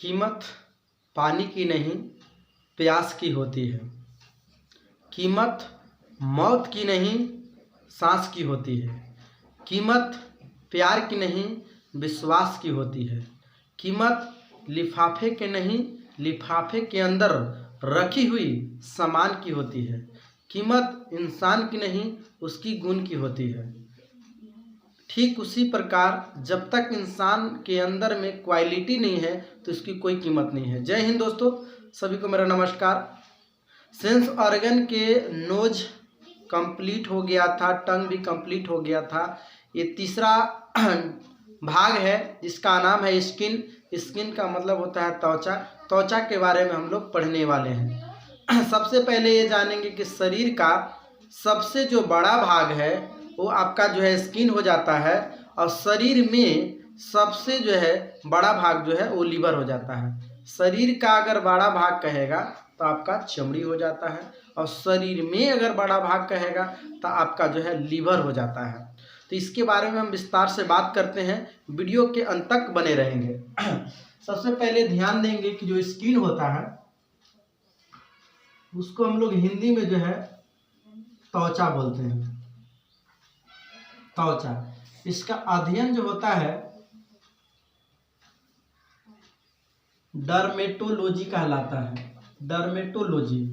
कीमत पानी की नहीं प्यास की होती है। कीमत मौत की नहीं सांस की होती है। कीमत प्यार की नहीं विश्वास की होती है। कीमत लिफाफे के नहीं लिफाफे के अंदर रखी हुई सामान की होती है। कीमत इंसान की नहीं उसकी गुण की होती है। ठीक उसी प्रकार जब तक इंसान के अंदर में क्वालिटी नहीं है तो इसकी कोई कीमत नहीं है। जय हिंद दोस्तों, सभी को मेरा नमस्कार। सेंस ऑर्गन के नोज कंप्लीट हो गया था, टंग भी कंप्लीट हो गया था। ये तीसरा भाग है जिसका नाम है स्किन। स्किन का मतलब होता है त्वचा। त्वचा के बारे में हम लोग पढ़ने वाले हैं। सबसे पहले ये जानेंगे कि शरीर का सबसे जो बड़ा भाग है वो आपका जो है स्किन हो जाता है, और शरीर में सबसे जो है बड़ा भाग जो है वो लीवर हो जाता है। शरीर का अगर बड़ा भाग कहेगा तो आपका चमड़ी हो जाता है, और शरीर में अगर बड़ा भाग कहेगा तो आपका जो है लीवर हो जाता है। तो इसके बारे में हम विस्तार से बात करते हैं, वीडियो के अंत तक बने रहेंगे। सबसे पहले ध्यान देंगे कि जो स्किन होता है उसको हम लोग हिंदी में जो है त्वचा बोलते हैं। त्वचा, इसका अध्ययन जो होता है डर्मेटोलॉजी कहलाता है। Dermatology.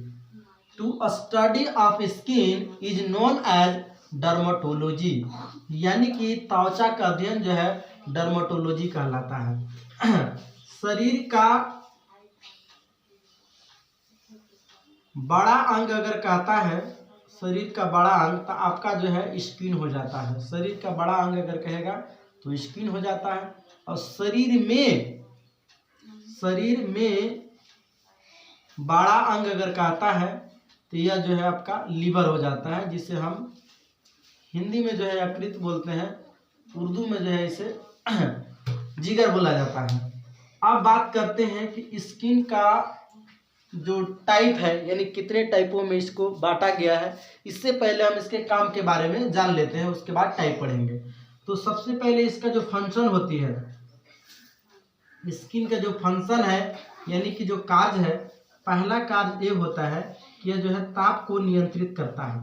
To study of skin is known as dermatology, यानी कि त्वचा का अध्ययन जो है डर्मेटोलॉजी कहलाता है। शरीर का बड़ा अंग अगर कहता है, शरीर का बड़ा अंग, तो आपका जो है स्किन हो जाता है। शरीर का बड़ा अंग अगर कहेगा तो स्किन हो जाता है। और शरीर में बड़ा अंग अगर कहता है तो यह जो है आपका लीवर हो जाता है, जिसे हम हिंदी में जो है यकृत बोलते हैं, उर्दू में जो है इसे जिगर बोला जाता है। अब बात करते हैं कि स्किन का जो टाइप है, यानी कितने टाइपों में इसको बांटा गया है। इससे पहले हम इसके काम के बारे में जान लेते हैं, उसके बाद टाइप पढ़ेंगे। तो सबसे पहले इसका जो फंक्शन होती है, स्किन का जो फंक्शन है यानी कि जो कार्य है, पहला कार्य ये होता है कि यह जो है ताप को नियंत्रित करता है।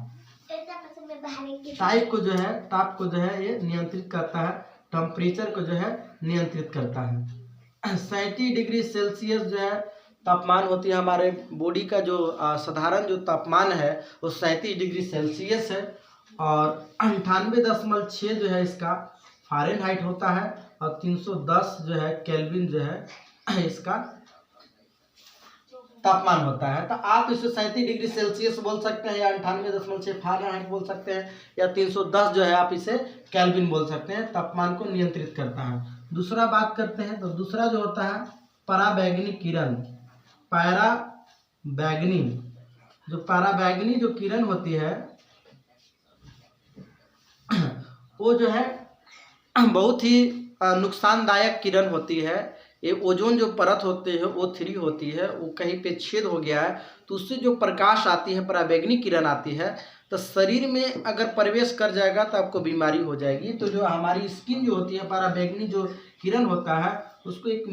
ताप को जो है ये नियंत्रित करता है, टेम्परेचर को जो है नियंत्रित करता है। 37 डिग्री सेल्सियस जो है तापमान होती है। हमारे बॉडी का जो साधारण जो तापमान है वो 37 डिग्री सेल्सियस है, और 98.6 जो है इसका फ़ारेनहाइट होता है, और 310 जो है केल्विन जो है इसका तापमान होता है। तो आप इसे 37 डिग्री सेल्सियस बोल सकते हैं, या 98.6 फ़ारेनहाइट बोल सकते हैं, या 310 जो है आप इसे केल्विन बोल सकते हैं। तापमान को नियंत्रित करता है। दूसरा बात करते हैं तो दूसरा जो होता है पराबैंगनी किरण। पराबैंगनी जो किरण होती है वो जो है बहुत ही नुकसानदायक किरण होती है। ये ओजोन जो परत होती है O3 होती है, वो कहीं पे छेद हो गया है तो उससे जो प्रकाश आती है, पराबैंगनी किरण आती है, तो शरीर में अगर प्रवेश कर जाएगा तो आपको बीमारी हो जाएगी। तो जो हमारी स्किन जो होती है, पराबैंगनी जो किरण होता है उसको एक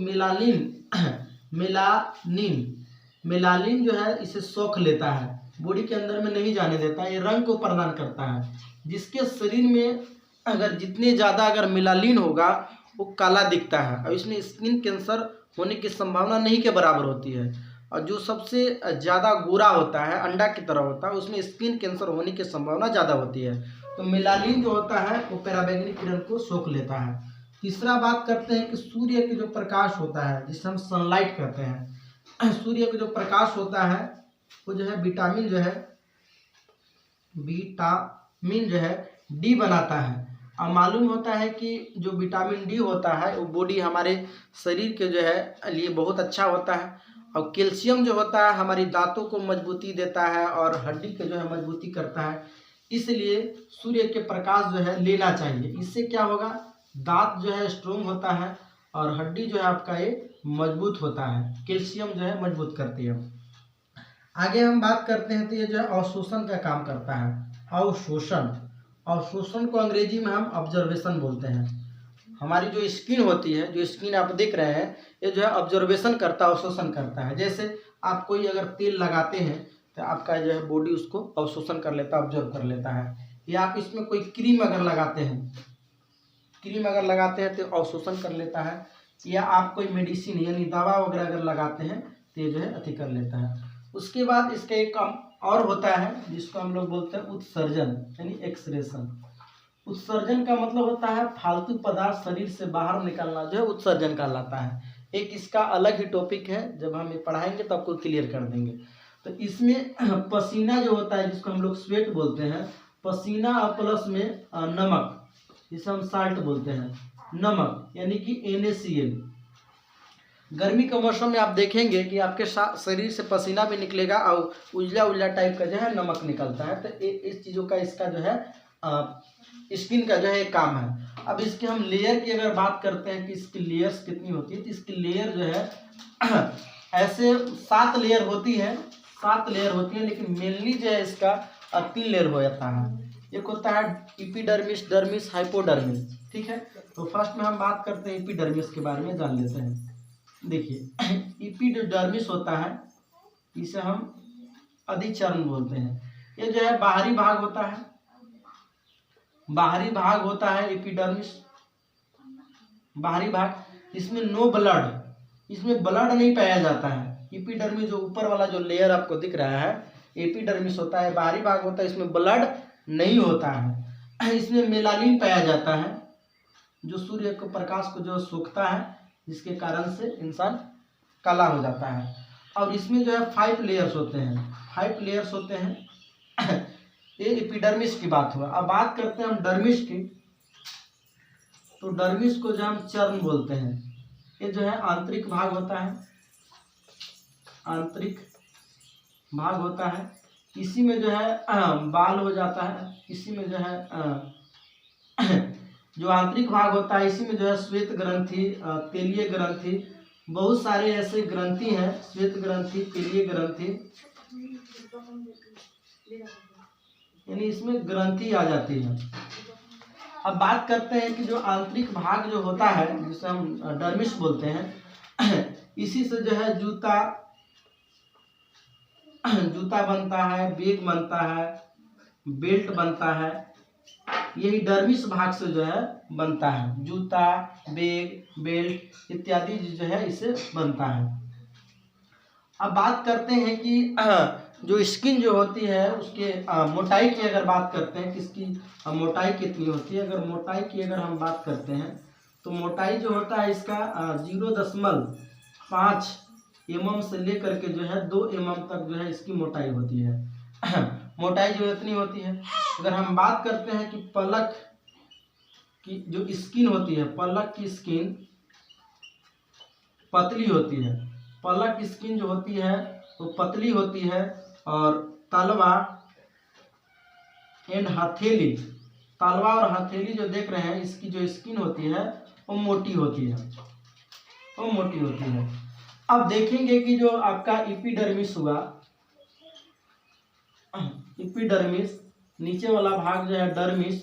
मेलानिन जो है इसे सोख लेता है, बॉडी के अंदर में नहीं जाने देता। ये रंग को प्रदान करता है, जिसके शरीर में अगर जितने ज़्यादा अगर मेलानिन होगा वो काला दिखता है, और इसमें स्किन कैंसर होने की संभावना नहीं के बराबर होती है। और जो सबसे ज़्यादा गोरा होता है, अंडा की तरह होता है, उसमें स्किन कैंसर होने की संभावना ज़्यादा होती है। तो मेलानिन जो होता है वो पराबैंगनी किरण को सोख लेता है। तीसरा बात करते हैं कि सूर्य के जो प्रकाश होता है, जिसे हम सनलाइट कहते हैं, सूर्य का जो प्रकाश होता है वो जो है विटामिन जो है डी बनाता है। और मालूम होता है कि जो विटामिन डी होता है वो बॉडी हमारे शरीर के जो है लिए बहुत अच्छा होता है। और कैल्शियम जो होता है हमारी दांतों को मजबूती देता है और हड्डी को जो है मजबूती करता है। इसलिए सूर्य के प्रकाश जो है लेना चाहिए। इससे क्या होगा, दांत जो है स्ट्रोंग होता है और हड्डी जो है आपका ये मजबूत होता है। कैल्शियम जो है मजबूत करती है। आगे हम बात करते हैं तो ये जो है अवशोषण का काम करता है। अवशोषण को अंग्रेजी में हम ऑब्जर्वेशन बोलते हैं। हमारी जो स्किन होती है, जो स्किन आप देख रहे हैं, ये जो है ऑब्जर्वेशन करता है, अवशोषण करता है। जैसे आप कोई अगर तेल लगाते हैं तो आपका जो है बॉडी उसको अवशोषण कर लेता है, ऑब्जर्व कर लेता है। या आप इसमें कोई क्रीम अगर लगाते हैं, तो अवशोषण कर लेता है। या आप कोई मेडिसिन यानी दवा वगैरह अगर लगाते हैं तो ये जो है अति कर लेता है। उसके बाद इसका एक काम और होता है जिसको हम लोग बोलते हैं उत्सर्जन यानी एक्सक्रेशन। उत्सर्जन का मतलब होता है फालतू पदार्थ शरीर से बाहर निकलना, जो है उत्सर्जन कहलाता है। एक इसका अलग ही टॉपिक है, जब हम ये पढ़ाएंगे तो आपको क्लियर कर देंगे। तो इसमें पसीना जो होता है, जिसको हम लोग स्वेट बोलते हैं, पसीना और प्लस में नमक, जिसे हम साल्ट बोलते हैं, नमक यानी कि NaCl। गर्मी के मौसम में आप देखेंगे कि आपके शरीर से पसीना भी निकलेगा और उजला उजला टाइप का जो है नमक निकलता है। तो इस चीज़ों का इसका जो है स्किन का जो है एक काम है। अब इसके हम लेयर की अगर बात करते हैं कि इसकी लेयर्स कितनी होती है, तो इसकी लेयर जो है ऐसे 7 लेयर होती है, 7 लेयर होती है, लेकिन मेनली जो है इसका 3 लेयर हो जाता है। एक होता है एपिडर्मिस, डर्मिस, हाइपोडर्मिस, ठीक है। तो फर्स्ट में हम बात करते हैं एपिडर्मिस के बारे में, जान लेते हैं। देखिए एपिडर्मिस होता है, इसे हम अधिचर्म बोलते हैं। ये जो है बाहरी भाग होता है, बाहरी भाग होता है एपिडर्मिस, बाहरी भाग। इसमें नो ब्लड, इसमें ब्लड नहीं पाया जाता है। एपिडर्मिस जो ऊपर वाला जो लेयर आपको दिख रहा है एपिडर्मिस होता है, बाहरी भाग होता है, इसमें ब्लड नहीं होता है। इसमें मेलानिन पाया जाता है, जो सूर्य के प्रकाश को जो सोखता है, जिसके कारण से इंसान काला हो जाता है। और इसमें जो है 5 लेयर्स होते हैं, 5 लेयर्स होते हैं। ये एपिडर्मिस की बात हुआ। अब बात करते हैं हम डर्मिस की। तो डर्मिस को जो हम चर्म बोलते हैं, ये जो है आंतरिक भाग होता है, आंतरिक भाग होता है। इसी में जो है बाल हो जाता है, इसी में जो है जो आंतरिक भाग होता है, इसी में जो है श्वेत ग्रंथि, तेलीय ग्रंथि, बहुत सारे ऐसे ग्रंथि हैं, श्वेत ग्रंथि, तेलीय ग्रंथि, यानी इसमें ग्रंथि आ जाती है। अब बात करते हैं कि जो आंतरिक भाग जो होता है, जिसे हम डर्मिस बोलते हैं, इसी से जो है जूता बनता है, बैग बनता है, बेल्ट बनता है। यही डर्मिस भाग से जो है बनता है, जूता, बैग, बेल्ट इत्यादि जो है इससे बनता है। अब बात करते हैं कि जो स्किन जो होती है उसके मोटाई की अगर बात करते हैं, किसकी मोटाई कितनी होती है। अगर मोटाई की अगर हम बात करते हैं तो मोटाई जो होता है इसका 0.5 mm से लेकर के जो है 2 mm तक जो है इसकी मोटाई होती है। मोटाई जो इतनी होती है। अगर हम बात करते हैं कि पलक की जो स्किन होती है, पलक की स्किन पतली होती है, पलक की स्किन जो होती है वो पतली होती है। और तलवा एंड हथेली, तलवा और हथेली जो देख रहे हैं, इसकी जो स्किन होती है वो मोटी होती है, वो मोटी होती है। अब देखेंगे कि जो आपका एपिडर्मिस हुआ, एपिडर्मिस, नीचे वाला भाग जो है डर्मिस,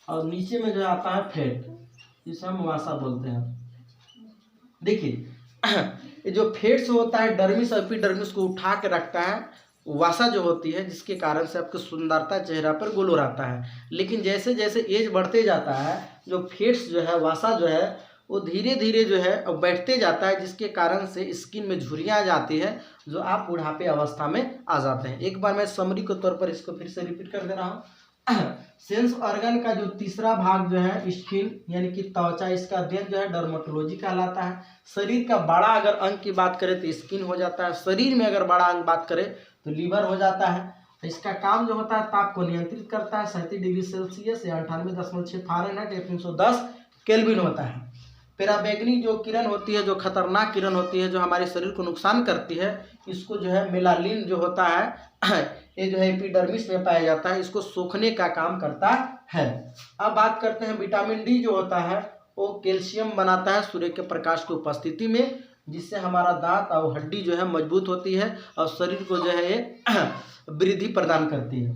और नीचे में जो आता है फेट, जिसे हम वासा बोलते हैं। देखिए ये जो फेट्स होता है डर्मिस और एपिडर्मिस को उठा के रखता है, वासा जो होती है, जिसके कारण से आपको सुंदरता चेहरा पर ग्लो रहता है। लेकिन जैसे जैसे एज बढ़ते जाता है, जो फेट्स जो है, वासा जो है, वो धीरे धीरे जो है बैठते जाता है, जिसके कारण से स्किन में झुर्रियाँ आ जाती है, जो आप बुढ़ापे अवस्था में आ जाते हैं। एक बार मैं समरी के तौर पर इसको फिर से रिपीट कर दे रहा हूँ। सेंस ऑर्गन का जो तीसरा भाग जो है स्किन यानी कि त्वचा, इसका अध्ययन जो है डर्मेटोलॉजी कहलाता है। शरीर का बड़ा अगर अंग की बात करें तो स्किन हो जाता है, शरीर में अगर बड़ा अंग बात करें तो लीवर हो जाता है। इसका काम जो होता है ताप को नियंत्रित करता है, 37 डिग्री सेल्सियस या 98.6 फ़ारेनहाइट या 310 केल्विन होता है। पराबैंगनी जो किरण होती है, जो खतरनाक किरण होती है, जो हमारे शरीर को नुकसान करती है, इसको जो है मेलानिन जो होता है, ये जो है एपिडर्मिस में पाया जाता है, इसको सोखने का काम करता है। अब बात करते हैं विटामिन डी जो होता है, वो कैल्शियम बनाता है सूर्य के प्रकाश की उपस्थिति में, जिससे हमारा दांत और हड्डी जो है मजबूत होती है और शरीर को जो है ये वृद्धि प्रदान करती है।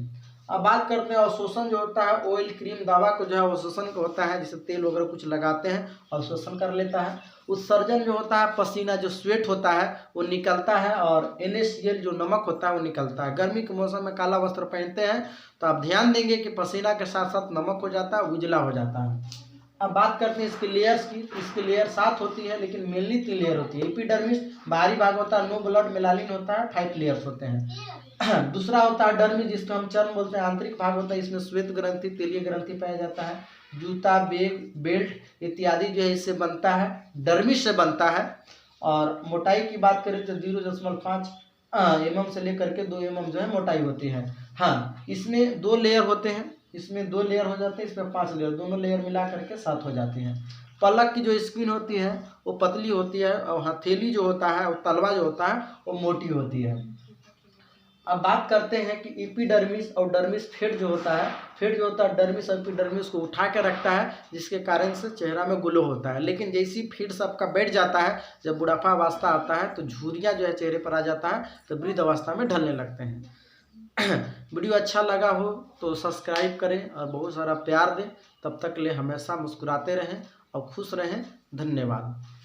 अब बात करते हैं अवशोषण जो होता है, ऑयल क्रीम दवा को जो है अवशोषण होता है, जैसे तेल वगैरह कुछ लगाते हैं अवशोषण कर लेता है। उत्सर्जन जो होता है पसीना जो स्वेट होता है वो निकलता है, और NaCl जो नमक होता है वो निकलता है। गर्मी के मौसम में काला वस्त्र पहनते हैं तो आप ध्यान देंगे कि पसीना के साथ साथ नमक हो जाता है, उजला हो जाता है। अब बात करते हैं इसकी लेयर्स की। इसकी लेयर 7 होती है, लेकिन मेनली 3 लेयर होती है। एपिडर्मिस बाहरी भाग होता है, नो ब्लड मेलानिन होता है, 5 लेयर्स होते हैं। दूसरा होता है डर्मिस, जिसको हम चर्म बोलते हैं, आंतरिक भाग होता है, इसमें श्वेत ग्रंथि, तेलीय ग्रंथि पाया जाता है। जूता, बैग, बेल्ट इत्यादि जो है इससे बनता है, डर्मिस से बनता है। और मोटाई की बात करें तो 0.5 mm से लेकर के 2 mm जो है मोटाई होती है। हाँ, इसमें 2 लेयर होते हैं, इसमें 2 लेयर हो जाते हैं, इसमें 5 लेयर, दोनों लेयर मिला करके 7 हो जाती हैं। पलक की जो स्किन होती है वो पतली होती है, और हथेली जो होता है, वो तलवा जो होता है वो मोटी होती है। अब बात करते हैं कि एपिडर्मिस और डर्मिस, फेट जो होता है, फेट जो होता है डर्मिस और एपिडर्मिस को उठा के रखता है, जिसके कारण से चेहरा में ग्लो होता है। लेकिन जैसी फेट सबका बैठ जाता है, जब बुढ़ापा अवस्था आता है तो झुर्रियाँ जो है चेहरे पर आ जाता है, तो वृद्ध अवस्था में ढलने लगते हैं। वीडियो अच्छा लगा हो तो सब्सक्राइब करें और बहुत सारा प्यार दें। तब तक ले हमेशा मुस्कुराते रहें और खुश रहें। धन्यवाद।